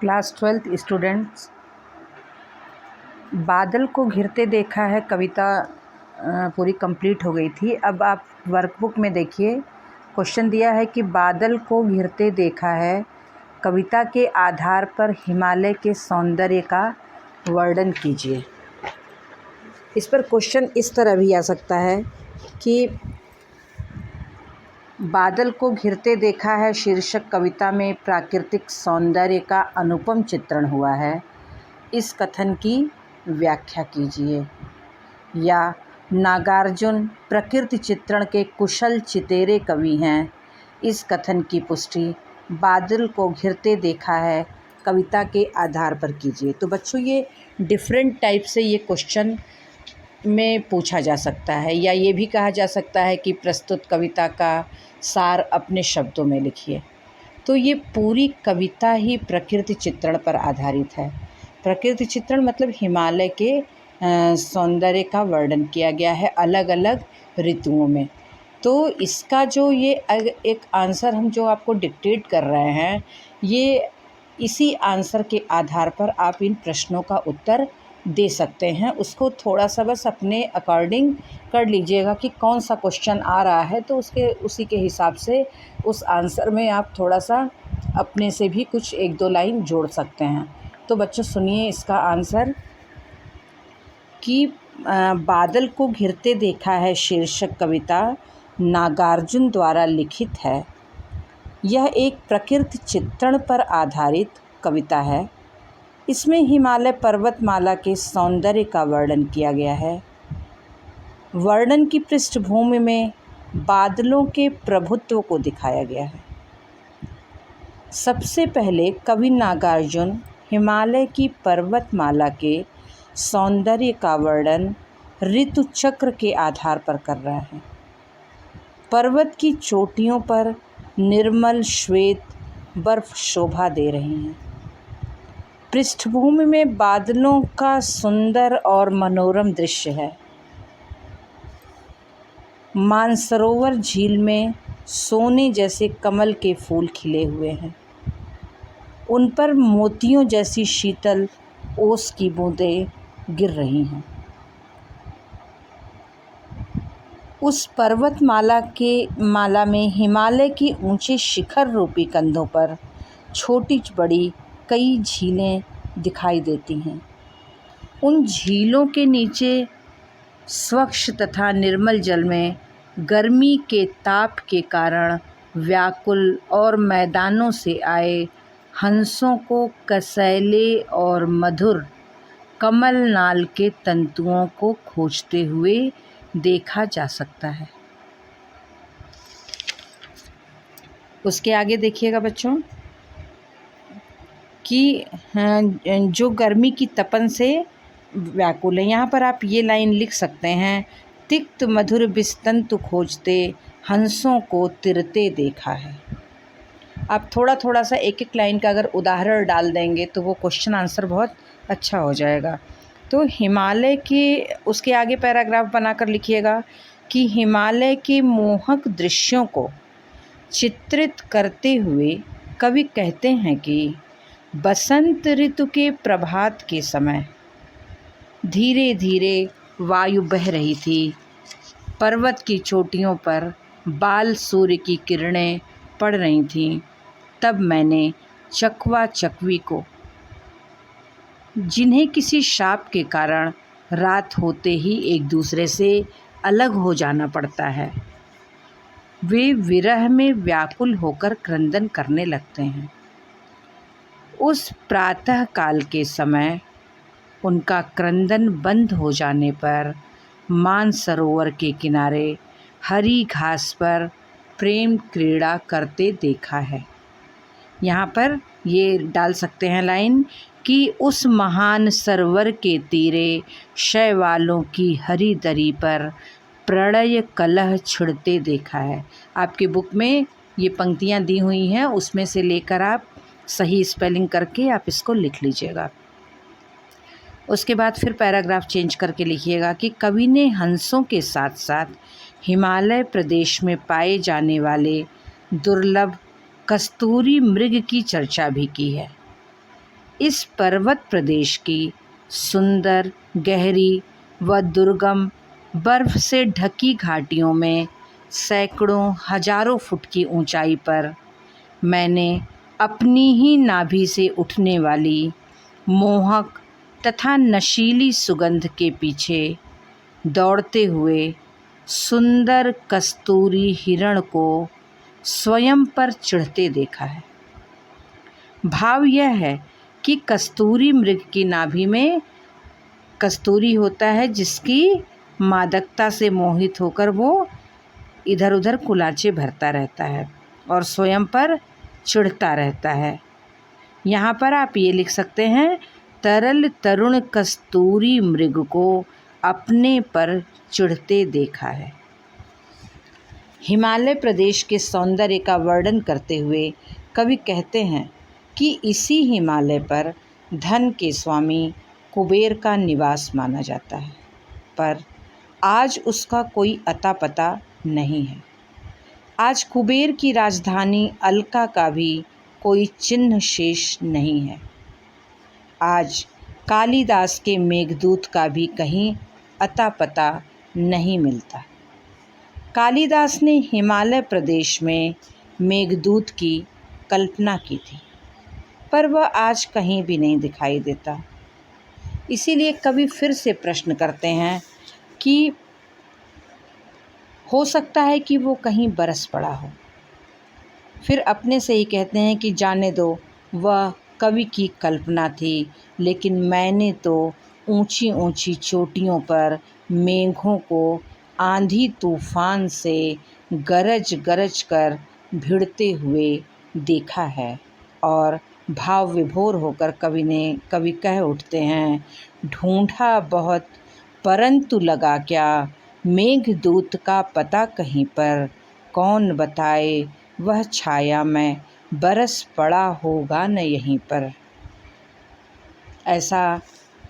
Class 12th students, बादल को घिरते देखा है कविता पूरी कंप्लीट हो गई थी। अब आप वर्कबुक में देखिए, क्वेश्चन दिया है कि बादल को घिरते देखा है, कविता के आधार पर हिमालय के सौंदर्य का वर्णन कीजिए। इस पर क्वेश्चन इस तरह भी आ सकता है कि बादल को घिरते देखा है शीर्षक कविता में प्राकृतिक सौंदर्य का अनुपम चित्रण हुआ है, इस कथन की व्याख्या कीजिए। या नागार्जुन प्रकृति चित्रण के कुशल चितेरे कवि हैं, इस कथन की पुष्टि बादल को घिरते देखा है कविता के आधार पर कीजिए। तो बच्चों, ये डिफरेंट टाइप से ये क्वेश्चन में पूछा जा सकता है, या ये भी कहा जा सकता है कि प्रस्तुत कविता का सार अपने शब्दों में लिखिए। तो ये पूरी कविता ही प्रकृति चित्रण पर आधारित है। प्रकृति चित्रण मतलब हिमालय के सौंदर्य का वर्णन किया गया है अलग अलग ऋतुओं में। तो इसका जो ये एक आंसर हम जो आपको डिक्टेट कर रहे हैं, ये इसी आंसर के आधार पर आप इन प्रश्नों का उत्तर दे सकते हैं। उसको थोड़ा सा बस अपने अकॉर्डिंग कर लीजिएगा कि कौन सा क्वेश्चन आ रहा है, तो उसी के हिसाब से उस आंसर में आप थोड़ा सा अपने से भी कुछ एक दो लाइन जोड़ सकते हैं। तो बच्चों सुनिए इसका आंसर कि बादल को घिरते देखा है शीर्षक कविता नागार्जुन द्वारा लिखित है। यह एक प्रकृति चित्रण पर आधारित कविता है। इसमें हिमालय पर्वतमाला के सौंदर्य का वर्णन किया गया है। वर्णन की पृष्ठभूमि में बादलों के प्रभुत्व को दिखाया गया है। सबसे पहले कवि नागार्जुन हिमालय की पर्वतमाला के सौंदर्य का वर्णन ऋतु चक्र के आधार पर कर रहा है। पर्वत की चोटियों पर निर्मल श्वेत बर्फ शोभा दे रही हैं। पृष्ठभूमि में बादलों का सुंदर और मनोरम दृश्य है। मानसरोवर झील में सोने जैसे कमल के फूल खिले हुए हैं। उन पर मोतियों जैसी शीतल ओस की बूंदें गिर रही हैं। उस माला में हिमालय की ऊंचे शिखर रूपी कंधों पर छोटी बड़ी कई झीलें दिखाई देती हैं। उन झीलों के नीचे स्वच्छ तथा निर्मल जल में गर्मी के ताप के कारण व्याकुल और मैदानों से आए हंसों को कसैले और मधुर कमल नाल के तंतुओं को खोजते हुए देखा जा सकता है। उसके आगे देखिएगा बच्चों कि जो गर्मी की तपन से व्याकुल है। यहाँ पर आप ये लाइन लिख सकते हैं, तिक्त मधुर बिस्तंतु खोजते हंसों को तिरते देखा है। आप थोड़ा सा एक एक लाइन का अगर उदाहरण डाल देंगे तो वो क्वेश्चन आंसर बहुत अच्छा हो जाएगा। तो हिमालय के उसके आगे पैराग्राफ बनाकर लिखिएगा कि हिमालय के मोहक दृश्यों को चित्रित करते हुए कवि कहते हैं कि बसंत ऋतु के प्रभात के समय धीरे धीरे वायु बह रही थी। पर्वत की चोटियों पर बाल सूर्य की किरणें पड़ रही थीं। तब मैंने चकवा चकवी को, जिन्हें किसी शाप के कारण रात होते ही एक दूसरे से अलग हो जाना पड़ता है, वे विरह में व्याकुल होकर क्रंदन करने लगते हैं। उस प्रातः काल के समय उनका क्रंदन बंद हो जाने पर मानसरोवर के किनारे हरी घास पर प्रेम क्रीड़ा करते देखा है। यहाँ पर ये डाल सकते हैं लाइन कि उस महान सरोवर के तीरे शैवालों की हरी दरी पर प्रणय कलह छिड़ते देखा है। आपकी बुक में ये पंक्तियाँ दी हुई हैं, उसमें से लेकर आप सही स्पेलिंग करके आप इसको लिख लीजिएगा। उसके बाद फिर पैराग्राफ चेंज करके लिखिएगा कि कवि ने हंसों के साथ साथ हिमालय प्रदेश में पाए जाने वाले दुर्लभ कस्तूरी मृग की चर्चा भी की है। इस पर्वत प्रदेश की सुंदर, गहरी व दुर्गम बर्फ से ढकी घाटियों में सैकड़ों हजारों फुट की ऊंचाई पर मैंने अपनी ही नाभि से उठने वाली मोहक तथा नशीली सुगंध के पीछे दौड़ते हुए सुंदर कस्तूरी हिरण को स्वयं पर चढ़ते देखा है। भाव यह है कि कस्तूरी मृग की नाभि में कस्तूरी होता है, जिसकी मादकता से मोहित होकर वो इधर उधर कुलाचे भरता रहता है और स्वयं पर चिढ़ता रहता है। यहाँ पर आप ये लिख सकते हैं, तरल तरुण कस्तूरी मृग को अपने पर चिढ़ते देखा है। हिमालय प्रदेश के सौंदर्य का वर्णन करते हुए कवि कहते हैं कि इसी हिमालय पर धन के स्वामी कुबेर का निवास माना जाता है, पर आज उसका कोई अता पता नहीं है। आज कुबेर की राजधानी अलका का भी कोई चिन्ह शेष नहीं है। आज कालिदास के मेघदूत का भी कहीं अता पता नहीं मिलता। कालिदास ने हिमालय प्रदेश में मेघदूत की कल्पना की थी, पर वह आज कहीं भी नहीं दिखाई देता। इसीलिए कवि फिर से प्रश्न करते हैं कि हो सकता है कि वो कहीं बरस पड़ा हो। फिर अपने से ही कहते हैं कि जाने दो, वह कवि की कल्पना थी, लेकिन मैंने तो ऊंची ऊंची चोटियों पर मेघों को आंधी तूफान से गरज गरज कर भिड़ते हुए देखा है। और भाव विभोर होकर कवि कह उठते हैं, ढूंढा बहुत परंतु लगा क्या, मेघदूत का पता कहीं पर, कौन बताए वह छाया में बरस पड़ा होगा न यहीं पर। ऐसा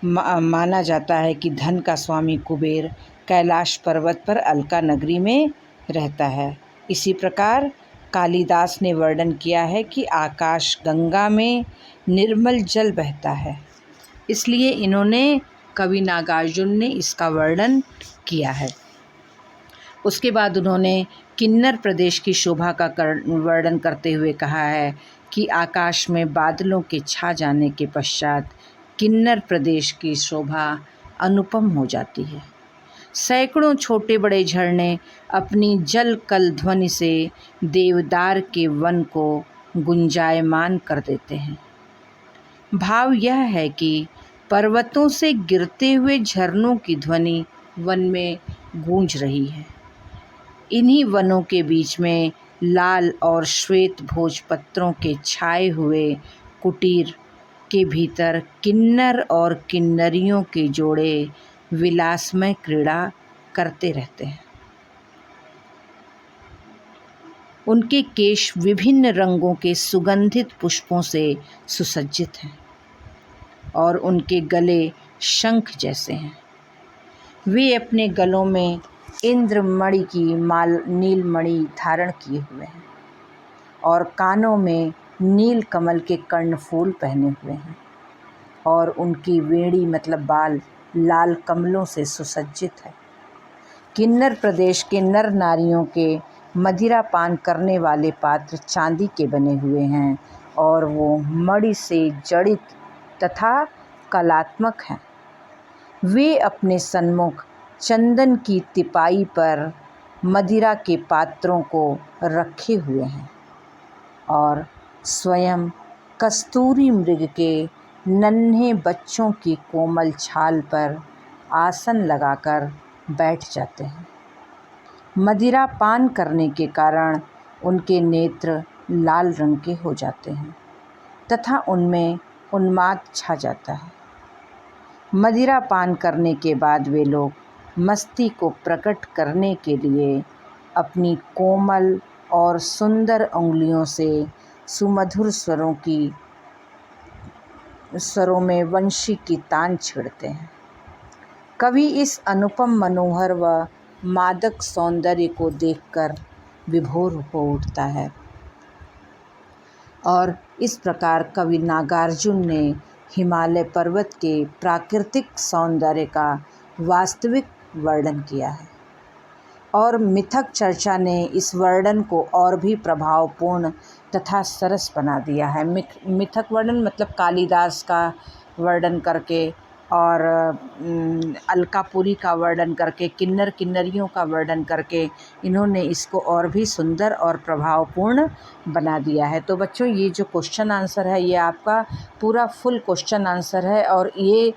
माना जाता है कि धन का स्वामी कुबेर कैलाश पर्वत पर अलका नगरी में रहता है। इसी प्रकार कालिदास ने वर्णन किया है कि आकाश गंगा में निर्मल जल बहता है, इसलिए इन्होंने कवि नागार्जुन ने इसका वर्णन किया है। उसके बाद उन्होंने किन्नर प्रदेश की शोभा का वर्णन करते हुए कहा है कि आकाश में बादलों के छा जाने के पश्चात किन्नर प्रदेश की शोभा अनुपम हो जाती है। सैकड़ों छोटे बड़े झरने अपनी जल कल ध्वनि से देवदार के वन को गुंजायमान कर देते हैं। भाव यह है कि पर्वतों से गिरते हुए झरनों की ध्वनि वन में गूंज रही है। इन्हीं वनों के बीच में लाल और श्वेत भोजपत्रों के छाए हुए कुटीर के भीतर किन्नर और किन्नरियों के जोड़े विलासमय क्रीड़ा करते रहते हैं। उनके केश विभिन्न रंगों के सुगंधित पुष्पों से सुसज्जित हैं और उनके गले शंख जैसे हैं। वे अपने गलों में इंद्रमणि की नीलमणि धारण किए हुए हैं और कानों में नील कमल के कर्णफूल पहने हुए हैं और उनकी वेणी मतलब बाल लाल कमलों से सुसज्जित है। किन्नर प्रदेश के नर नारियों के मदिरा पान करने वाले पात्र चांदी के बने हुए हैं और वो मणि से जड़ित तथा कलात्मक हैं। वे अपने सन्मुख चंदन की तिपाई पर मदिरा के पात्रों को रखे हुए हैं और स्वयं कस्तूरी मृग के नन्हे बच्चों की कोमल छाल पर आसन लगाकर बैठ जाते हैं। मदिरा पान करने के कारण उनके नेत्र लाल रंग के हो जाते हैं तथा उनमें उन्माद छा जाता है। मदिरा पान करने के बाद वे लोग मस्ती को प्रकट करने के लिए अपनी कोमल और सुंदर उंगलियों से सुमधुर स्वरों में वंशी की तान छेड़ते हैं। कवि इस अनुपम मनोहर व मादक सौंदर्य को देखकर विभोर हो उठता है और इस प्रकार कवि नागार्जुन ने हिमालय पर्वत के प्राकृतिक सौंदर्य का वास्तविक वर्णन किया है और मिथक चर्चा ने इस वर्णन को और भी प्रभावपूर्ण तथा सरस बना दिया है। मिथक वर्णन मतलब कालिदास का वर्णन करके और अलकापुरी का वर्णन करके, किन्नर किन्नरियों का वर्णन करके इन्होंने इसको और भी सुंदर और प्रभावपूर्ण बना दिया है। तो बच्चों, ये जो क्वेश्चन आंसर है ये आपका पूरा फुल क्वेश्चन आंसर है और ये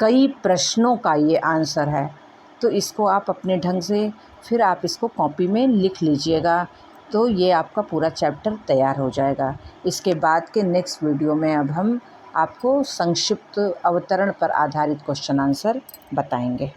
कई प्रश्नों का ये आंसर है। तो इसको आप अपने ढंग से फिर आप इसको कॉपी में लिख लीजिएगा, तो ये आपका पूरा चैप्टर तैयार हो जाएगा। इसके बाद के नेक्स्ट वीडियो में अब हम आपको संक्षिप्त अवतरण पर आधारित क्वेश्चन आंसर बताएंगे।